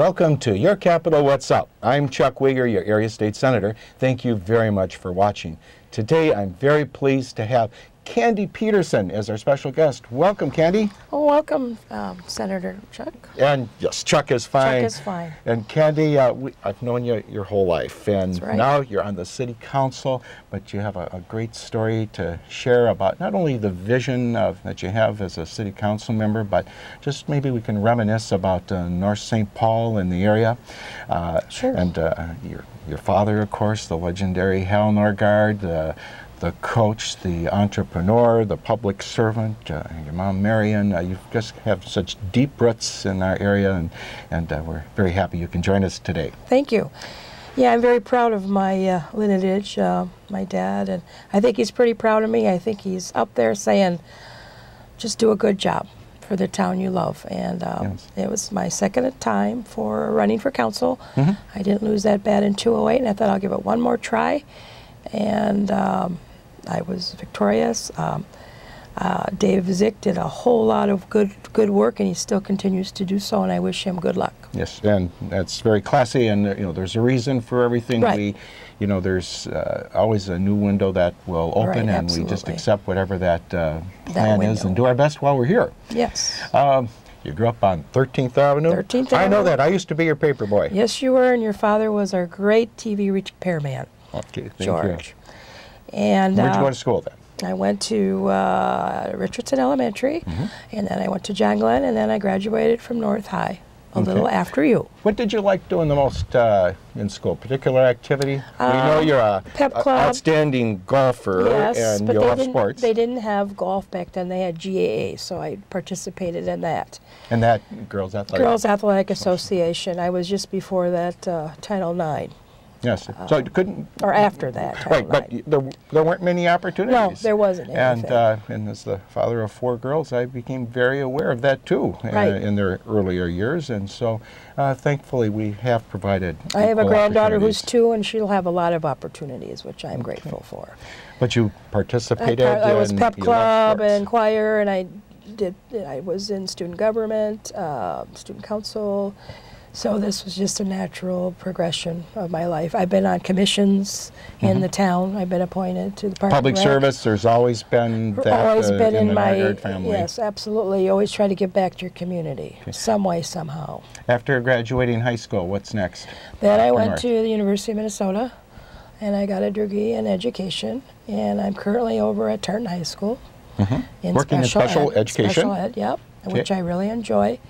Welcome to Your Capital What's Up. I'm Chuck Wiger, your area state senator. Thank you very much for watching. Today I'm very pleased to have Candy Petersen as our special guest. Welcome, Candy. Oh, welcome, Senator Chuck. And yes, Chuck is fine. Chuck is fine. And Candy, I've known you your whole life, and That's right. Now you're on the city council, but you have a great story to share about not only the vision that you have as a city council member, but just maybe we can reminisce about North St. Paul and the area. Sure. And your father, of course, the legendary Hal Norgard, the coach, the entrepreneur, the public servant, your mom Marion. You just have such deep roots in our area, and we're very happy you can join us today. Thank you. Yeah, I'm very proud of my lineage, my dad, and I think he's pretty proud of me. I think he's up there saying, just do a good job for the town you love. And Yes. It was my second time for running for council. Mm-hmm. I didn't lose that bad in 2008, and I thought I'll give it one more try. And I was victorious. Dave Zick did a whole lot of good work, and he still continues to do so, and I wish him good luck. Yes, and that's very classy, and there's a reason for everything. Right. There's always a new window that will open, Right, and absolutely. we just accept whatever that plan is window. and do our best while we're here. Yes. You grew up on 13th Avenue? 13th I know Avenue. that. I used to be your paper boy. Yes, you were, and your father was our great TV repairman, Okay, thank George. you. And Where'd you go to school then? I went to Richardson Elementary, Mm-hmm. and then I went to John Glenn, and then I graduated from North High, a Okay. little after you. What did you like doing the most in school? Particular activity? We know you're a Pep club. outstanding golfer, Yes, and but you they love didn't, sports. they didn't have golf back then. They had GAA, so I participated in that. And that Girls Athletic? Girls Athletic Association. I was just before that Title IX, Yes. So you couldn't... or after that Title Right, but IX. there weren't many opportunities. No, there wasn't anything. And as the father of 4 girls, I became very aware of that too Right. in their earlier years, and so thankfully we have provided. I have a equal granddaughter who's opportunities. 2, and she'll have a lot of opportunities, which I'm grateful for. But you participated. I was in pep you loved club sports. and choir, and I was in student government, student council. So this was just a natural progression of my life. I've been on commissions in the town. I've been appointed to the Park and Public Rec. service. There's always been that Always been in in the my Norgard family. yes, absolutely. You always try to give back to your community, some way, somehow. After graduating high school, what's next? Then I Or went north? to the University of Minnesota, and I got a degree in education. And I'm currently over at Tartan High School in Working in special ed, education? Special ed, yep, which I really enjoy.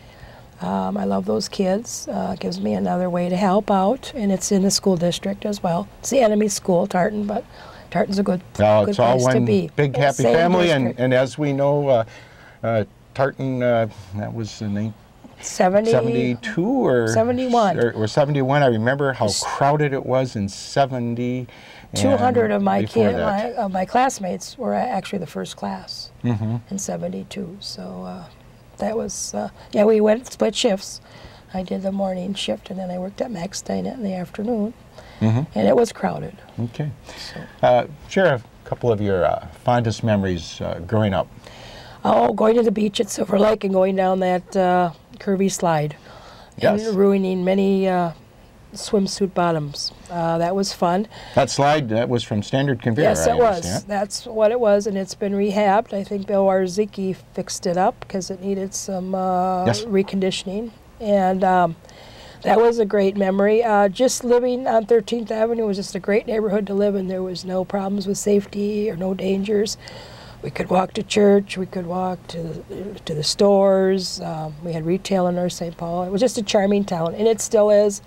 I love those kids. It gives me another way to help out, and it's in the school district as well. It's the enemy school, Tartan, but Tartan's a good, Well, good it's all place to one be. big happy Same family, district. and as we know, Tartan, that was in 72 or 71. or 71. I remember how crowded it was in 70. 200 of my before that. my classmates were actually the first class in 72. So that was, yeah, we went split shifts. I did the morning shift, and then I worked at Max Stein in the afternoon, and it was crowded. Okay. Share a couple of your fondest memories growing up. Oh, going to the beach at Silver Lake and going down that curvy slide, Yes. and ruining many swimsuit bottoms. That was fun. That slide, that was from Standard Conveyor, Yes, I it was. understand. That's what it was, and it's been rehabbed. I think Bill Warzicki fixed it up because it needed some reconditioning. And that was a great memory. Just living on 13th Avenue was just a great neighborhood to live in. There was no problems with safety or no dangers. We could walk to church. We could walk to the stores. We had retail in North St. Paul. It was just a charming town, and it still is,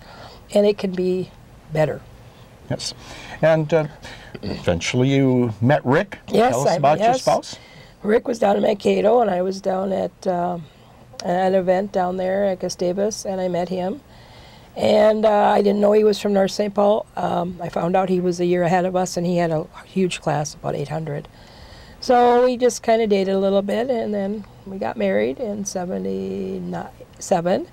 and it can be better. Yes. And eventually you met Rick. Yes, Tell us about your spouse. Rick was down in Mankato, and I was down at an event down there at Gustavus, and I met him. And I didn't know he was from North St. Paul. I found out he was a year ahead of us, and he had a huge class, about 800. So we just kind of dated a little bit, and then we got married in 77.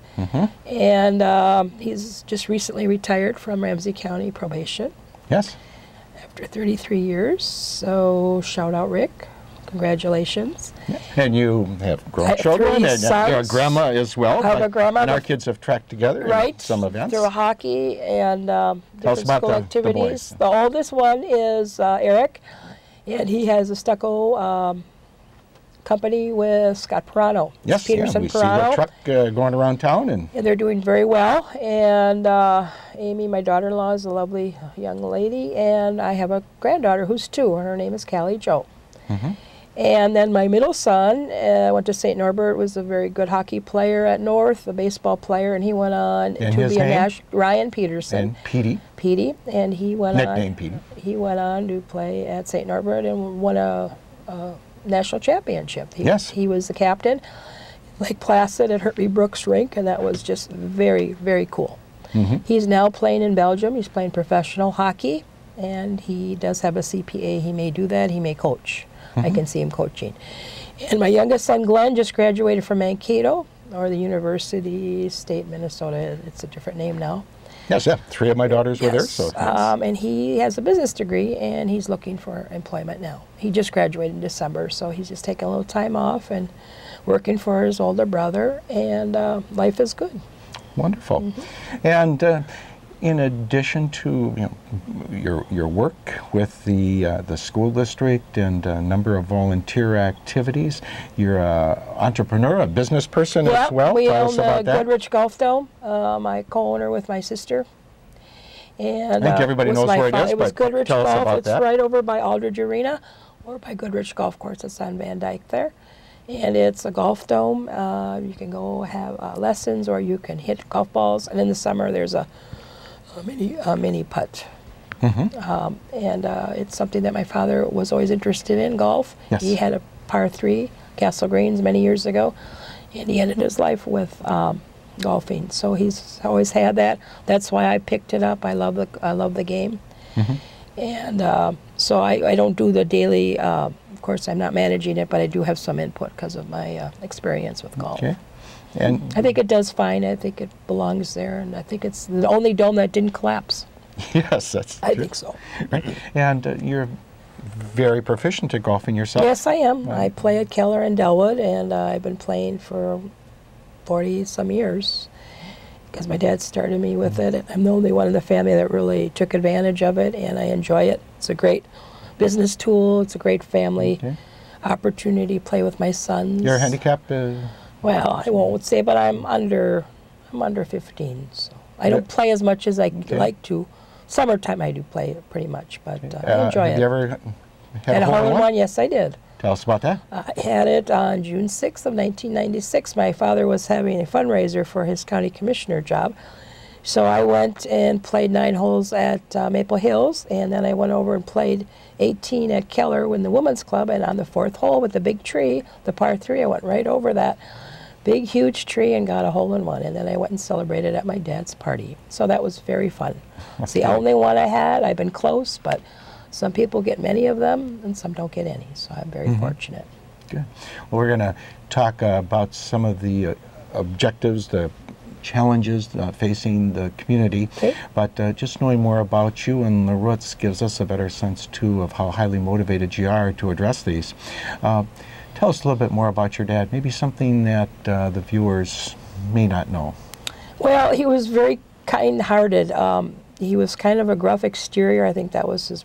And he's just recently retired from Ramsey County probation Yes. after 33 years. So shout out Rick, congratulations. And you have grown children, and you're a grandma as well. I have a grandma. And our kids have tracked together in some events. Through hockey and different school activities. The boys. The oldest one is Eric, and he has a stucco company with Scott Pirano. Yes, Petersen we Pirano. see the truck going around town. And they're doing very well. And Amy, my daughter-in-law, is a lovely young lady, and I have a granddaughter who's 2, and her name is Callie Jo. And then my middle son went to St. Norbert, was a very good hockey player at North, a baseball player, and he went on to be a Ryan Petersen. And Petey. Petey, and he went Nickname Petey. He went on to play at St. Norbert and won a national championship. He was the captain, Lake Placid at Hertby Brooks rink, and that was just very, very cool. He's now playing in Belgium. He's playing professional hockey, and he does have a CPA. He may do that. He may coach. I can see him coaching. And my youngest son, Glenn, just graduated from Mankato, or the University State Minnesota. It's a different name now. Yes, 3 of my daughters were there. So and he has a business degree, and he's looking for employment now. He just graduated in December, so he's just taking a little time off and working for his older brother, and life is good. Wonderful. And in addition to your work with the school district and a number of volunteer activities, you're an entrepreneur, a business person as well. We Tell own us about the that. Goodrich Golf Dome. I co-owner with my sister. And I think everybody knows where it is, it was but Goodrich tell us Golf. about It's that. right over by Aldridge Arena, or by Goodrich Golf Course. It's on Van Dyke there. And it's a golf dome. You can go have lessons, or you can hit golf balls. And in the summer, there's a mini putt. And it's something that my father was always interested in, golf. Yes. He had a par 3, Castle Greens, many years ago, and he ended his life with golfing. So he's always had that. That's why I picked it up. I love the game. And so I don't do the daily. Of course, I'm not managing it, but I do have some input because of my experience with golf. Okay. And I think it does fine. I think it belongs there, and I think it's the only dome that didn't collapse. yes, that's true. I think so. Right. And you're very proficient at golfing yourself. Yes, I am. I play at Keller and Delwood, and I've been playing for 40-some years because my dad started me with it. And I'm the only one in the family that really took advantage of it, and I enjoy it. It's a great business tool. It's a great family opportunity to play with my sons. You're handicapped? Well, I won't say, but I'm under 15, so I don't play as much as I like to. Summertime I do play pretty much, but I enjoy it. Have you ever had a hole-in-one? Yes, I did. Tell us about that. I had it on June 6th of 1996. My father was having a fundraiser for his county commissioner job. So I went and played 9 holes at Maple Hills, and then I went over and played 18 at Keller in the women's club, and on the 4th hole with the big tree, the par 3, I went right over that big, huge tree and got a hole-in-one, and then I went and celebrated at my dad's party. So that was very fun. It's the only one I had. I've been close, but some people get many of them, and some don't get any, so I'm very fortunate. Good. Well, we're going to talk about some of the objectives, the challenges facing the community, but just knowing more about you and the roots gives us a better sense, too, of how highly motivated you are to address these. Tell us a little bit more about your dad, maybe something that the viewers may not know. Well, he was very kind-hearted. He was kind of a gruff exterior. I think that was his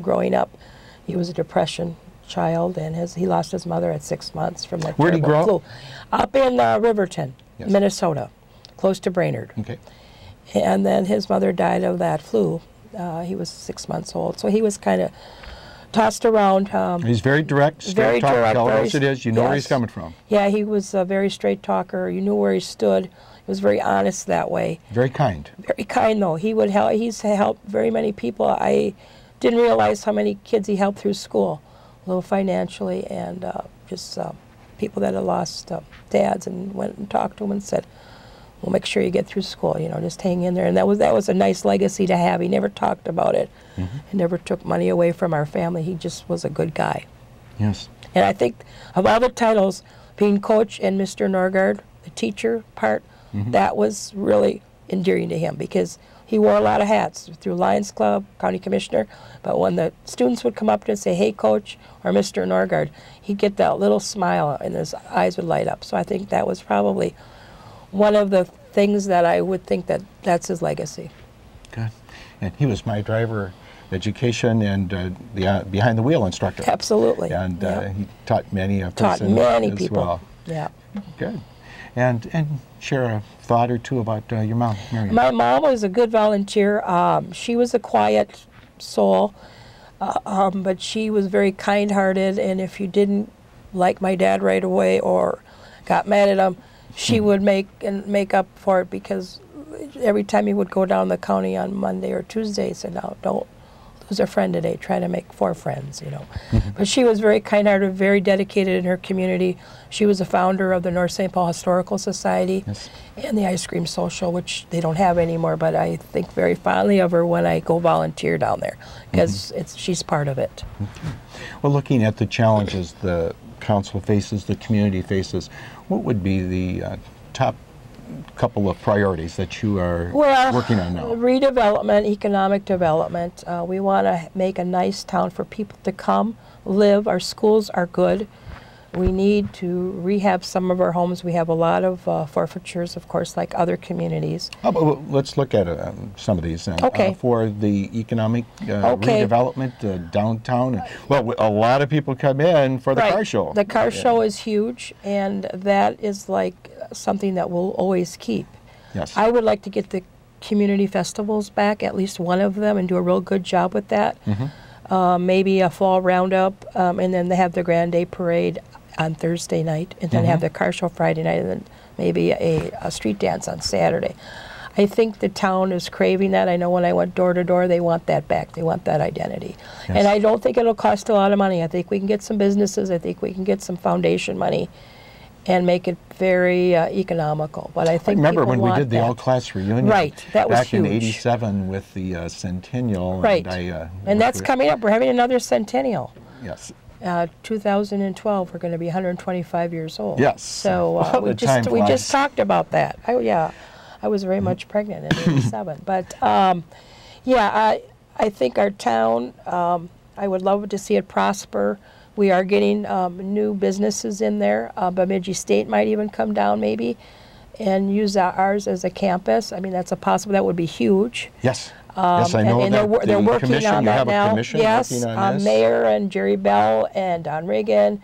growing up. He was a depression child, and he lost his mother at 6 months from that. Where did he grow up? Up in Riverton, Minnesota, close to Brainerd. Okay. And then his mother died of that flu. He was 6 months old, so he was kind of tossed around. He's very direct, straight talker. Tell us it is. You know where he's coming from. Yeah, he was a very straight talker. You knew where he stood. He was very honest that way. Very kind. Very kind, though. He would help. He's helped very many people. I didn't realize how many kids he helped through school, a little financially, and just people that had lost dads, and went and talked to him and said, "Well, make sure you get through school. You know, just hang in there." And that was a nice legacy to have. He never talked about it. He never took money away from our family. He just was a good guy. Yes. And I think of all the titles, being coach and Mr. Norgard, the teacher part, that was really, endearing to him because he wore a lot of hats through Lions Club, County Commissioner. But when the students would come up to him and say, "Hey, Coach," or "Mr. Norgard," he'd get that little smile and his eyes would light up. So I think that was probably one of the things that I would think that's his legacy. Good. And he was my driver education and the behind the wheel instructor. Absolutely. And he taught many a Taught person many as people. well. Yeah. Good. And share a thought or two about your mom, Marion. My mom was a good volunteer. She was a quiet soul, but she was very kind-hearted, and if you didn't like my dad right away or got mad at him, she would make up for it, because every time he would go down the county on Monday or Tuesday, he said, "No, don't lose a friend today. Try to make 4 friends," you know. But she was very kind-hearted, very dedicated in her community. She was a founder of the North St. Paul Historical Society and the Ice Cream Social, which they don't have anymore, but I think very fondly of her when I go volunteer down there, because she's part of it. Well, looking at the challenges the council faces, the community faces, what would be the top couple of priorities that you are working on now? Redevelopment, economic development. We want to make a nice town for people to come, live. Our schools are good. We need to rehab some of our homes. We have a lot of forfeitures, of course, like other communities. Well, let's look at some of these then. Okay. For the economic redevelopment downtown. Well, a lot of people come in for the car show. The car show is huge, and that is like something that we'll always keep. Yes. I would like to get the community festivals back, at least one of them, and do a real good job with that. Maybe a fall roundup, and then they have the Grand Day Parade on Thursday night, and then have the car show Friday night, and then maybe a street dance on Saturday. I think the town is craving that. I know when I went door to door, they want that back. They want that identity. Yes. And I don't think it'll cost a lot of money. I think we can get some businesses. I think we can get some foundation money and make it very economical. But I think I remember when we did the that. all-class reunion that was back huge. in '87 with the Centennial. Right. And that's coming up. We're having another Centennial. Yes. 2012, we're going to be 125 years old. Yes. So we just talked about that. I was very much pregnant in '87. But yeah, I think our town, I would love to see it prosper. We are getting new businesses in there. Bemidji State might even come down maybe and use ours as a campus. I mean, that's a possible. That would be huge. Yes. Yes, I know and that. They're working on that now. Yes, working on this. Mayor and Jerry Bell and Don Reagan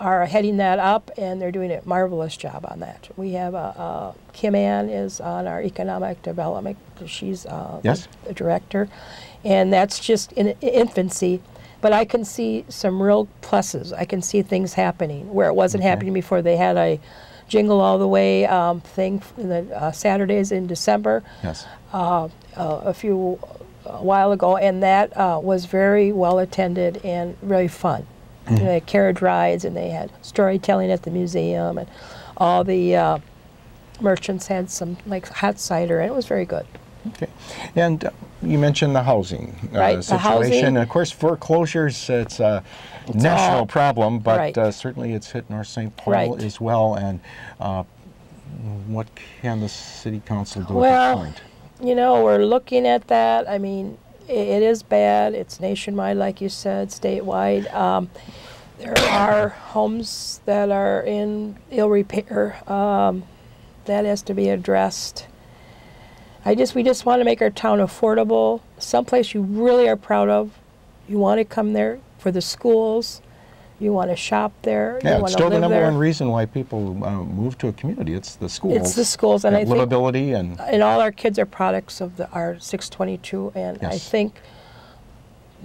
are heading that up, and they're doing a marvelous job on that. We have Kim Ann is on our economic development. She's the director, and that's just in infancy. But I can see some real pluses. I can see things happening where it wasn't happening before. They had a Jingle All the Way thing in the Saturdays in December. Yes. A while ago, and that was very well attended and really fun. They had carriage rides, and they had storytelling at the museum, and all the merchants had some like hot cider, and it was very good. Okay. And you mentioned the housing situation. The housing. Of course, foreclosures, it's a national problem, but certainly it's hit North St. Paul as well. And what can the City Council do at this point? You know, we're looking at that. I mean, it is bad. It's nationwide, like you said, statewide. There are homes that are in ill repair. That has to be addressed. We just want to make our town affordable, someplace you really are proud of. You want to come there for the schools. You want to shop there. Yeah, you it's still the number one reason why people move to a community. It's the schools. It's the schools, and I think livability and all our kids are products of our 622, and I think,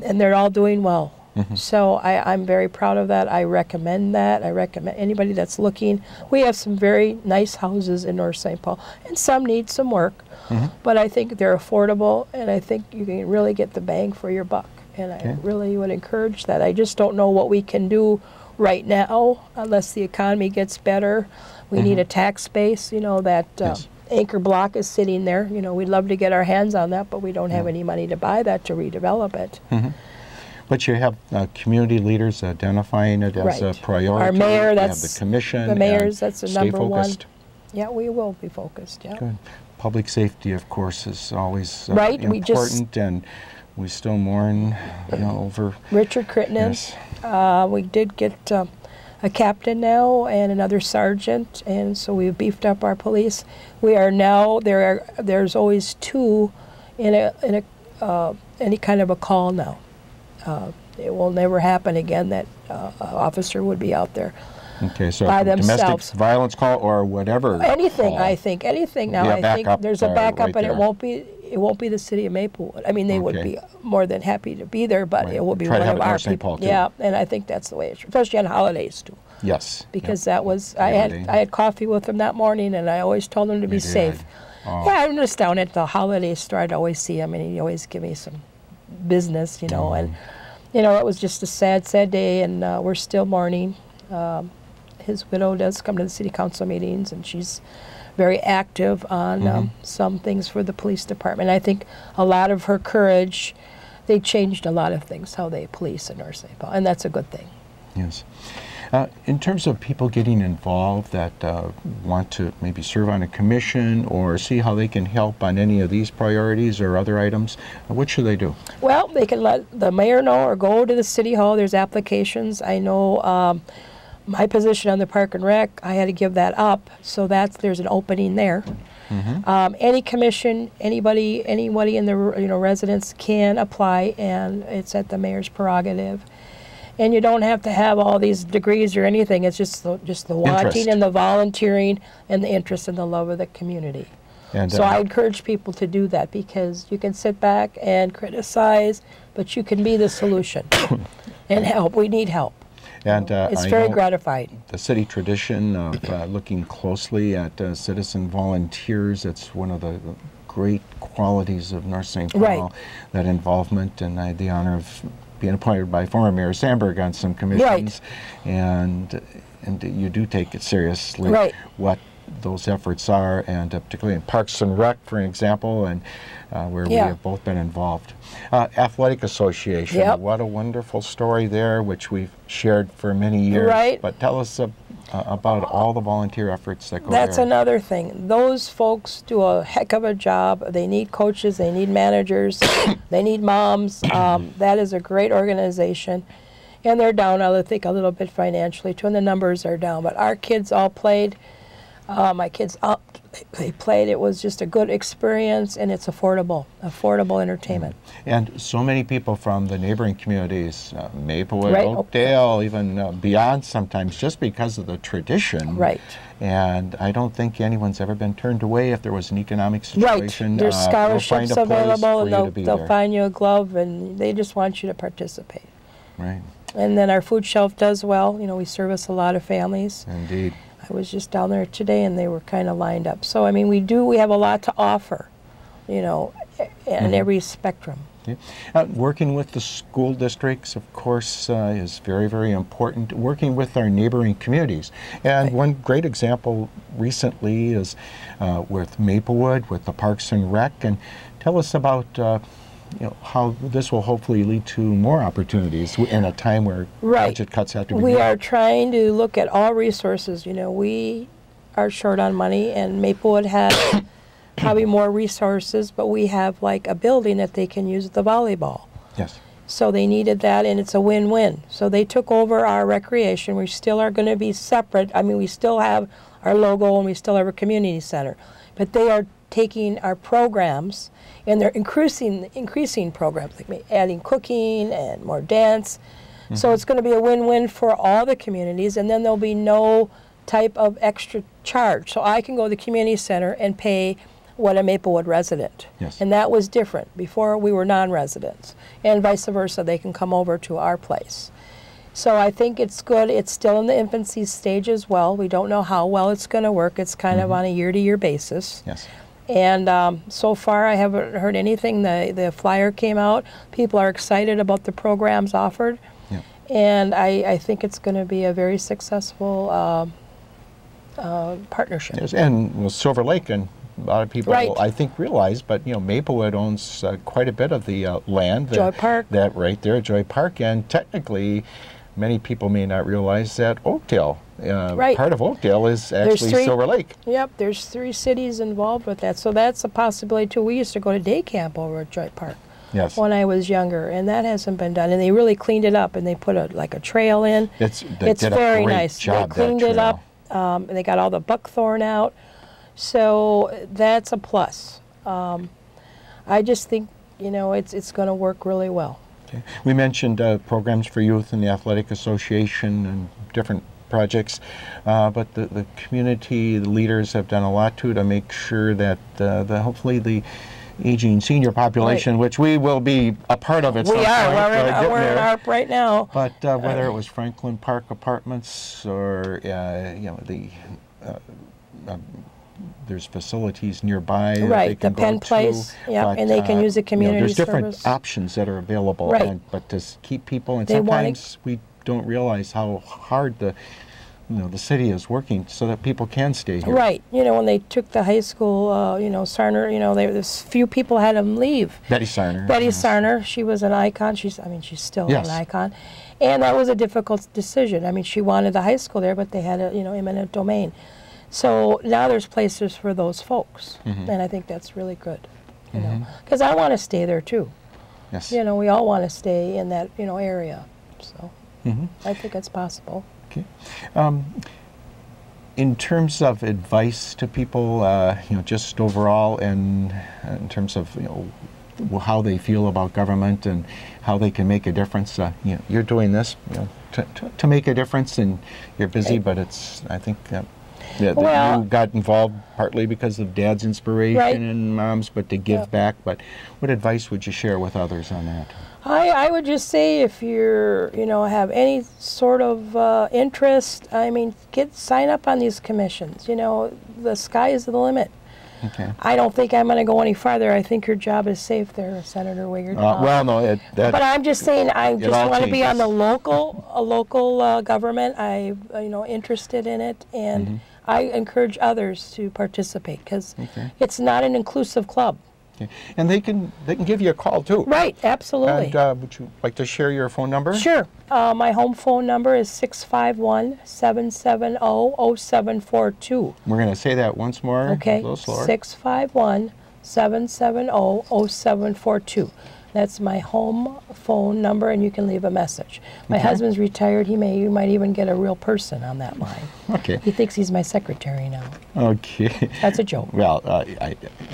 and they're all doing well. So I'm very proud of that. I recommend that. I recommend anybody that's looking. We have some very nice houses in North St. Paul, and some need some work, but I think they're affordable, and I think you can really get the bang for your buck. And I really would encourage that. I just don't know what we can do right now unless the economy gets better. We need a tax base, you know, that anchor block is sitting there. You know, we'd love to get our hands on that, but we don't have any money to buy that to redevelop it. But you have community leaders identifying it as a priority. Our mayor, you have the commission. The mayors, that's the number focused. one. Yeah, we will be focused, Good. Public safety, of course, is always right. important, and we still mourn, over Richard Crittenden. Yes. We did get a captain now and another sergeant, and so we've beefed up our police. We are now there's always 2 in any kind of a call now. It will never happen again that an officer would be out there. Okay, so by themselves. Domestic violence call or whatever. Anything, call. I think. Anything now. I think there's a backup, right, and it won't be the city of Maplewood. I mean, they would be more than happy to be there, but it will be one of our people. Yeah, and I think that's the way it should, especially on holidays too. Yes. Because that was I had coffee with them that morning, and I always told them to be safe. Oh. Yeah, I'm just down at the holiday store. I'd always see him, and he'd always give me some business, and it was just a sad, sad day, and we're still mourning. His widow does come to the city council meetings, and she's very active on some things for the police department. I think a lot of her courage, they changed a lot of things, how they police in North St. Paul, and that's a good thing. Yes. In terms of people getting involved that want to maybe serve on a commission or see how they can help on any of these priorities or other items, what should they do? Well, they can let the mayor know or go to the city hall. There's applications. I know my position on the Park and Rec, I had to give that up, so there's an opening there. Any commission, anybody in the residents can apply, and it's at the mayor's prerogative. And you don't have to have all these degrees or anything. It's just the wanting and the volunteering and the interest and the love of the community. And, so I encourage people to do that, because you can sit back and criticize, but you can be the solution and help. We need help. And it's very gratifying. The city tradition of looking closely at citizen volunteers, it's one of the great qualities of North St. Paul, right, that involvement, and I had the honor of being appointed by former Mayor Sandberg on some commissions, right, and you do take it seriously, right, what those efforts are, and particularly in Parks and Rec, for example, and where we have both been involved. Athletic Association, what a wonderful story there, which we've shared for many years. Right. But tell us about all the volunteer efforts that go there. That's another thing. Those folks do a heck of a job. They need coaches, they need managers, they need moms. That is a great organization. And they're down, I think, a little bit financially too, and the numbers are down. But our kids all played. My kids they played. It was just a good experience, and it's affordable entertainment. And so many people from the neighboring communities, Maplewood, right, Oakdale, even beyond sometimes, just because of the tradition. Right. And I don't think anyone's ever been turned away if there was an economic situation. Right. There's scholarships available, and they'll find you a glove, and they just want you to participate. Right. And then our food shelf does well. We service a lot of families. Indeed. I was just down there today, and they were kind of lined up. So, I mean, we have a lot to offer, in every spectrum. Yeah. Working with the school districts, of course, is very, very important. Working with our neighboring communities. And one great example recently is with Maplewood, with the Parks and Rec. And tell us about how this will hopefully lead to more opportunities in a time where budget cuts have to be made. We are trying to look at all resources. We are short on money, and Maplewood has probably more resources, but we have like a building that they can use the volleyball. Yes. So they needed that, and it's a win-win. So they took over our recreation. We still are going to be separate. I mean, we still have our logo, and we still have a community center, but they are taking our programs, and they're increasing programs, like adding cooking and more dance. So it's going to be a win-win for all the communities, and then there'll be no type of extra charge. So I can go to the community center and pay what a Maplewood resident. Yes. And that was different. Before, we were non-residents, and vice versa. They can come over to our place. So I think it's good. It's still in the infancy stage as well. We don't know how well it's going to work. It's kind of on a year-to-year basis. Yes. And so far, I haven't heard anything. The flyer came out. People are excited about the programs offered. Yeah. And I think it's going to be a very successful partnership. Yes, and Silver Lake, and a lot of people, I think, realize, but Maplewood owns quite a bit of the land. Joy Park. That right there, Joy Park, and technically, many people may not realize that Oakdale Right. part of Oakdale is actually Silver Lake. Yep, there's 3 cities involved with that, so that's a possibility too. We used to go to day camp over at Joy Park. Yes. When I was younger, and that hasn't been done. And they really cleaned it up, and they put a trail in. It's very nice. They cleaned it up, and they got all the buckthorn out. So that's a plus. I just think, you know, it's going to work really well. Okay. We mentioned programs for youth in the Athletic Association and different projects, but the community leaders have done a lot to make sure that hopefully the aging senior population, which we will be a part of at some point. We're in ARP right now. But whether it was Franklin Park Apartments or you know, there's facilities nearby that they can the Penn Place, and they can use a community there's different service. options that are available, but to keep people, and They sometimes we don't realize how hard the city is working so that people can stay here. Right. You know, when they took the high school, you know, Sarner, you know, there's few people had them leave. Betty Sarner. Sarner, she was an icon. She's still an icon. And that was a difficult decision. I mean, she wanted the high school there, but they had a, eminent domain. So now there's places for those folks. And I think that's really good, you know, because I want to stay there too. Yes. You know, we all want to stay in that, area. So I think it's possible. Okay. In terms of advice to people, just overall, and in terms of how they feel about government and how they can make a difference, you're doing this to make a difference, and you're busy, but I think that you got involved partly because of Dad's inspiration and Mom's, but to give back. But what advice would you share with others on that? I would just say, if you're, have any sort of interest, I mean, sign up on these commissions. The sky is the limit. Okay. I don't think I'm going to go any farther. I think your job is safe there, Senator Wiger. Well, no, but I'm just saying, I just want to be on the local government. I'm, interested in it, and I encourage others to participate, because it's not an inclusive club. Okay. And they can give you a call too. Right, absolutely. And would you like to share your phone number? Sure. My home phone number is 651-770-0742. We're going to say that once more. Okay. A little slower. 651-770-0742. That's my home phone number, and you can leave a message. My husband's retired. You might even get a real person on that line. Okay. He thinks he's my secretary now. Okay. That's a joke. Well,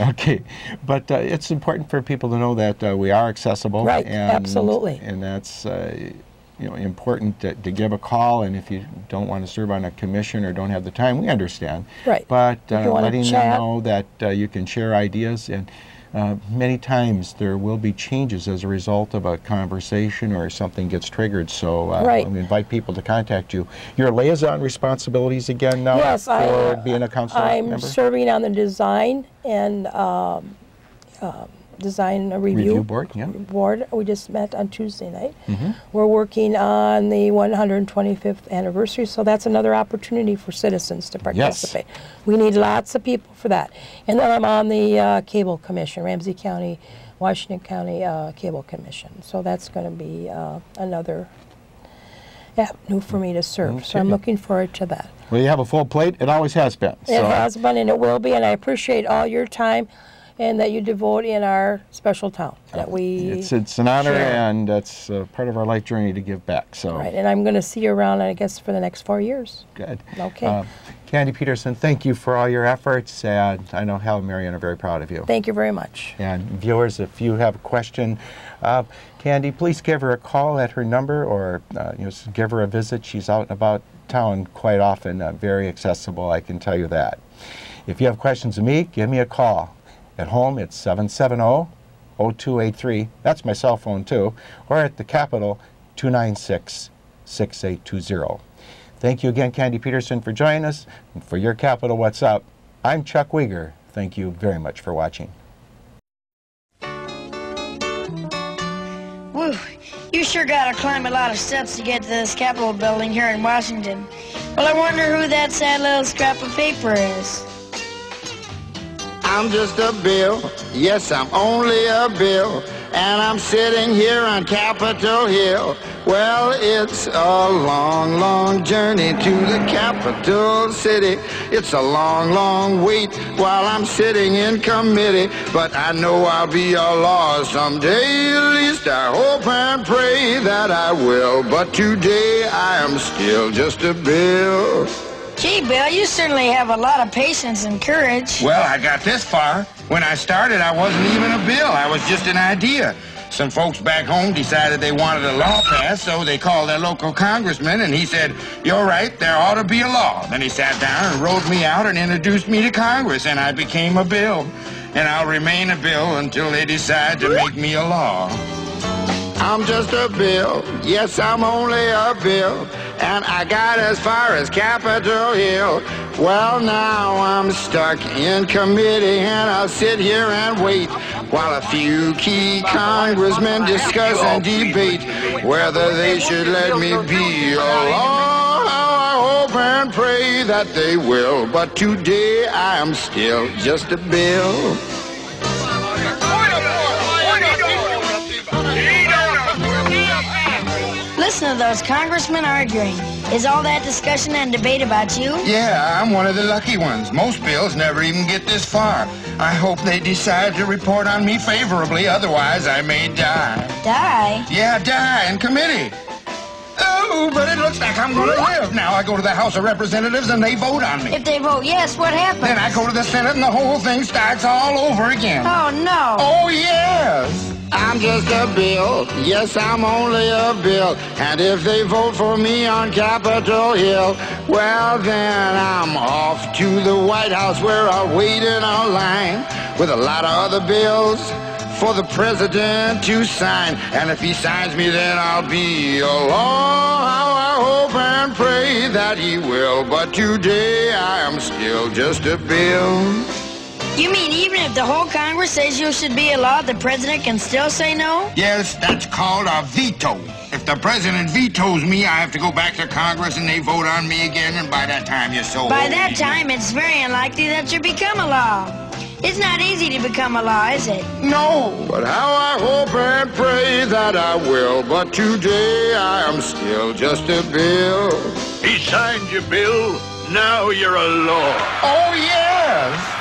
okay. But it's important for people to know that we are accessible. Right, and, absolutely. And that's important to give a call, and if you don't want to serve on a commission or don't have the time, we understand. Right. But letting them chat. know that you can share ideas, and many times there will be changes as a result of a conversation or something gets triggered. So we invite people to contact you. Your liaison responsibilities again now for being a council member? I'm serving on the design and design review board. Yeah. Board. We just met on Tuesday night. We're working on the 125th anniversary, so that's another opportunity for citizens to participate. Yes. We need lots of people for that. And then I'm on the Cable Commission, Ramsey County, Washington County Cable Commission. So that's going to be another avenue for me to serve. So I'm looking forward to that. Well, you have a full plate. It always has been. It has been, and it will be, and I appreciate all your time and that you devote in our special town. That it's an honor, and that's part of our life journey to give back. So right, and I'm going to see you around, I guess, for the next 4 years. Good. Okay. Candy Petersen, thank you for all your efforts, and I know Hal and Marion are very proud of you. Thank you very much. And viewers, if you have a question, Candy, please give her a call at her number, or give her a visit. She's out and about town quite often, very accessible, I can tell you that. If you have questions of me, give me a call. At home, it's 770-0283. That's my cell phone, too. Or at the Capitol, 296-6820. Thank you again, Candy Petersen, for joining us. And for Your Capital What's Up, I'm Chuck Wiger. Thank you very much for watching. Woo, you sure got to climb a lot of steps to get to this Capitol building here in Washington. Well, I wonder who that sad little scrap of paper is. I'm just a bill, yes, I'm only a bill, and I'm sitting here on Capitol Hill Well, it's a long, long journey to the capital city. It's a long, long wait while I'm sitting in committee. But I know I'll be a law someday. At least I hope and pray that I will. But today I am still just a bill. Gee, Bill, you certainly have a lot of patience and courage. Well, I got this far. When I started, I wasn't even a bill. I was just an idea. Some folks back home decided they wanted a law passed, so they called their local congressman, and he said, "You're right, there ought to be a law." Then he sat down and wrote me out and introduced me to Congress, and I became a bill. And I'll remain a bill until they decide to make me a law. I'm just a bill, yes, I'm only a bill, and I got as far as Capitol Hill. Well, now I'm stuck in committee, and I'll sit here and wait while a few key congressmen discuss and debate whether they should let me be a law. I hope and pray that they will, but today I am still just a bill. Listen to those congressmen arguing. Is all that discussion and debate about you? Yeah, I'm one of the lucky ones. Most bills never even get this far. I hope they decide to report on me favorably, otherwise I may die. Die? Yeah, die in committee. Oh, but it looks like I'm going to live. Now I go to the House of Representatives and they vote on me. If they vote yes, what happens? Then I go to the Senate and the whole thing starts all over again. Oh, no. Oh, yes. I'm just a bill. Yes, I'm only a bill. And if they vote for me on Capitol Hill, well, then I'm off to the White House where I'll wait in a line with a lot of other bills for the president to sign. And if he signs me, then I'll be a law. I hope and pray that he will. But today I am still just a bill. You mean even if the whole Congress says you should be a law, the president can still say no? Yes, that's called a veto. If the president vetoes me, I have to go back to Congress and they vote on me again, and by that time you're so By old. that time, it's very unlikely that you become a law. It's not easy to become a law, is it? No, but how I hope and pray that I will. But today I am still just a bill. He signed your bill. Now you're a law. Oh, yes.